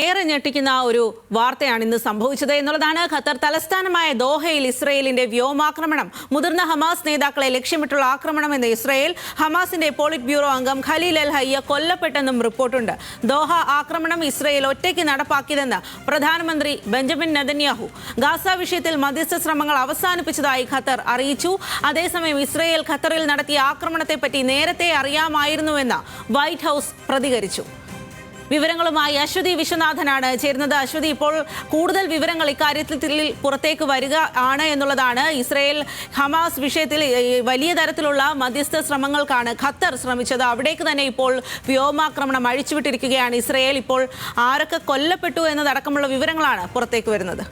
ഏറെ ഞെട്ടിക്കുന്ന ഒരു വാർത്തയാണ് ഇന്ന് സംഭവിച്ചത് എന്നുള്ളതാണ്. ഖത്തർ തലസ്ഥാനമായ ദോഹയിൽ ഇസ്രയേലിന്റെ വ്യോമാക്രമണം. മുതിർന്ന ഹമാസ് നേതാക്കളെ ലക്ഷ്യമിട്ടുള്ള ആക്രമണമെന്ന് ഇസ്രയേൽ. ഹമാസിന്റെ പോളിറ്റ് ബ്യൂറോ അംഗം ഖലീൽ അൽ ഹയ്യ കൊല്ലപ്പെട്ടെന്നും റിപ്പോർട്ടുണ്ട്. ദോഹ ആക്രമണം ഇസ്രയേൽ ഒറ്റയ്ക്ക് നടപ്പാക്കിയതെന്ന് പ്രധാനമന്ത്രി ബെഞ്ചമിൻ നെതന്യാഹു. ഗാസ വിഷയത്തിൽ മധ്യസ്ഥ ശ്രമങ്ങൾ അവസാനിപ്പിച്ചതായി ഖത്തർ അറിയിച്ചു. അതേസമയം ഇസ്രയേൽ ഖത്തറിൽ നടത്തിയ ആക്രമണത്തെപ്പറ്റി നേരത്തെ അറിയാമായിരുന്നുവെന്ന് വൈറ്റ് ഹൌസ് പ്രതികരിച്ചു. വിവരങ്ങളുമായി അശ്വതി വിശ്വനാഥനാണ് ചേരുന്നത്. അശ്വതി, ഇപ്പോൾ കൂടുതൽ വിവരങ്ങൾ ഇക്കാര്യത്തിൽ പുറത്തേക്ക് വരിക ആണ് എന്നുള്ളതാണ്. ഇസ്രയേൽ ഹമാസ് വിഷയത്തിൽ വലിയ തരത്തിലുള്ള മധ്യസ്ഥ ശ്രമങ്ങൾക്കാണ് ഖത്തർ ശ്രമിച്ചത്. അവിടേക്ക് തന്നെ ഇപ്പോൾ വ്യോമാക്രമണം അഴിച്ചുവിട്ടിരിക്കുകയാണ് ഇസ്രയേൽ. ഇപ്പോൾ ആരൊക്കെ കൊല്ലപ്പെട്ടു എന്നതടക്കമുള്ള വിവരങ്ങളാണ് പുറത്തേക്ക് വരുന്നത്.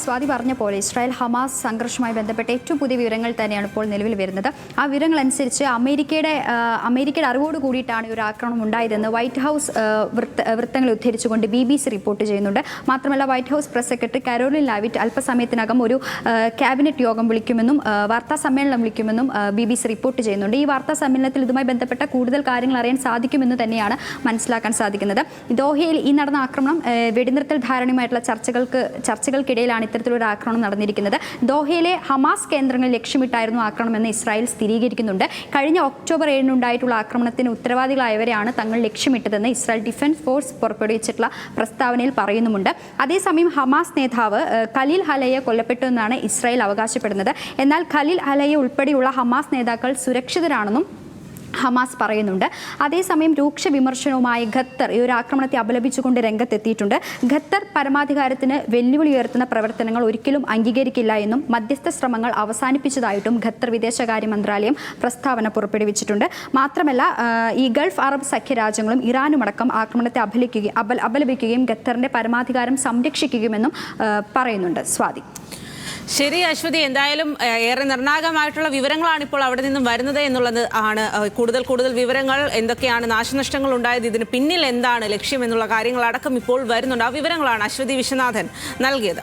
സ്വാതി പറഞ്ഞ പോലെ ഇസ്രായേൽ ഹമാസ് സംഘർഷവുമായി ബന്ധപ്പെട്ട ഏറ്റവും പുതിയ വിവരങ്ങൾ തന്നെയാണ് ഇപ്പോൾ നിലവിൽ വരുന്നത്. ആ വിവരങ്ങൾ അനുസരിച്ച് അമേരിക്കയുടെ അറിവോട് കൂടിയിട്ടാണ് ഒരു ആക്രമണം ഉണ്ടായതെന്ന് വൈറ്റ് ഹൗസ് വൃത്തങ്ങളെ ഉദ്ധരിച്ചുകൊണ്ട് BBC റിപ്പോർട്ട് ചെയ്യുന്നുണ്ട്. മാത്രമല്ല White House press secretary Karoline Leavitt അല്പസമയത്തിനകം ഒരു ക്യാബിനറ്റ് യോഗം വിളിക്കുമെന്നും വാർത്താ സമ്മേളനം വിളിക്കുമെന്നും BBC റിപ്പോർട്ട് ചെയ്യുന്നുണ്ട്. ഈ വാർത്താ സമ്മേളനത്തിൽ ഇതുമായി ബന്ധപ്പെട്ട കൂടുതൽ കാര്യങ്ങൾ അറിയാൻ സാധിക്കുമെന്ന് തന്നെയാണ് മനസ്സിലാക്കാൻ സാധിക്കുന്നത്. ദോഹയിൽ ഈ നടന്ന ആക്രമണം വെടിനിർത്തൽ ധാരണയുമായിട്ടുള്ള ചർച്ചകൾക്കിടയിലാണ് ഇത്തരത്തിലൊരു ആക്രമണം നടന്നിരിക്കുന്നത്. ദോഹയിലെ ഹമാസ് കേന്ദ്രങ്ങൾ ലക്ഷ്യമിട്ടായിരുന്നു ആക്രമണമെന്ന് ഇസ്രായേൽ സ്ഥിരീകരിക്കുന്നുണ്ട്. കഴിഞ്ഞ ഒക്ടോബർ 7 ഉണ്ടായിട്ടുള്ള ആക്രമണത്തിന് ഉത്തരവാദികളായവരെയാണ് തങ്ങൾ ലക്ഷ്യമിട്ടതെന്ന് ഇസ്രായേൽ ഡിഫൻസ് ഫോഴ്സ് പുറപ്പെടുവിച്ചിട്ടുള്ള പ്രസ്താവനയിൽ പറയുന്നുമുണ്ട്. അതേസമയം ഹമാസ് നേതാവ് ഖലീൽ ഹലയെ കൊല്ലപ്പെട്ടു എന്നാണ് ഇസ്രായേൽ അവകാശപ്പെടുന്നത്. എന്നാൽ ഖലീൽ ഹലയെ ഉൾപ്പെടെയുള്ള ഹമാസ് നേതാക്കൾ സുരക്ഷിതരാണെന്നും ഹമാസ് പറയുന്നുണ്ട്. അതേസമയം രൂക്ഷ വിമർശനവുമായി ഖത്തർ ഈ ഒരു ആക്രമണത്തെ അപലപിച്ചുകൊണ്ട് രംഗത്തെത്തിയിട്ടുണ്ട്. ഖത്തർ പരമാധികാരത്തിന് വെല്ലുവിളി ഉയർത്തുന്ന പ്രവർത്തനങ്ങൾ ഒരിക്കലും അംഗീകരിക്കില്ല എന്നും മധ്യസ്ഥ ശ്രമങ്ങൾ അവസാനിപ്പിച്ചതായിട്ടും ഖത്തർ വിദേശകാര്യ മന്ത്രാലയം പ്രസ്താവന പുറപ്പെടുവിച്ചിട്ടുണ്ട്. മാത്രമല്ല ഈ ഗൾഫ് അറബ് സഖ്യരാജ്യങ്ങളും ഇറാനുമടക്കം ആക്രമണത്തെ അപലപിക്കുകയും ഖത്തറിന്റെ പരമാധികാരം സംരക്ഷിക്കുകയുമെന്നും പറയുന്നുണ്ട്. സ്വാതി. ശരി അശ്വതി, എന്തായാലും ഏറെ നിർണായകമായിട്ടുള്ള വിവരങ്ങളാണ് ഇപ്പോൾ അവിടെ നിന്നും വരുന്നത് എന്നുള്ളത് ആണ്. കൂടുതൽ വിവരങ്ങൾ, എന്തൊക്കെയാണ് നാശനഷ്ടങ്ങൾ ഉണ്ടായത്, ഇതിന് പിന്നിൽ എന്താണ് ലക്ഷ്യം എന്നുള്ള കാര്യങ്ങളടക്കം ഇപ്പോൾ വരുന്നുണ്ട്. ആ വിവരങ്ങളാണ് അശ്വതി വിശ്വനാഥൻ നൽകിയത്.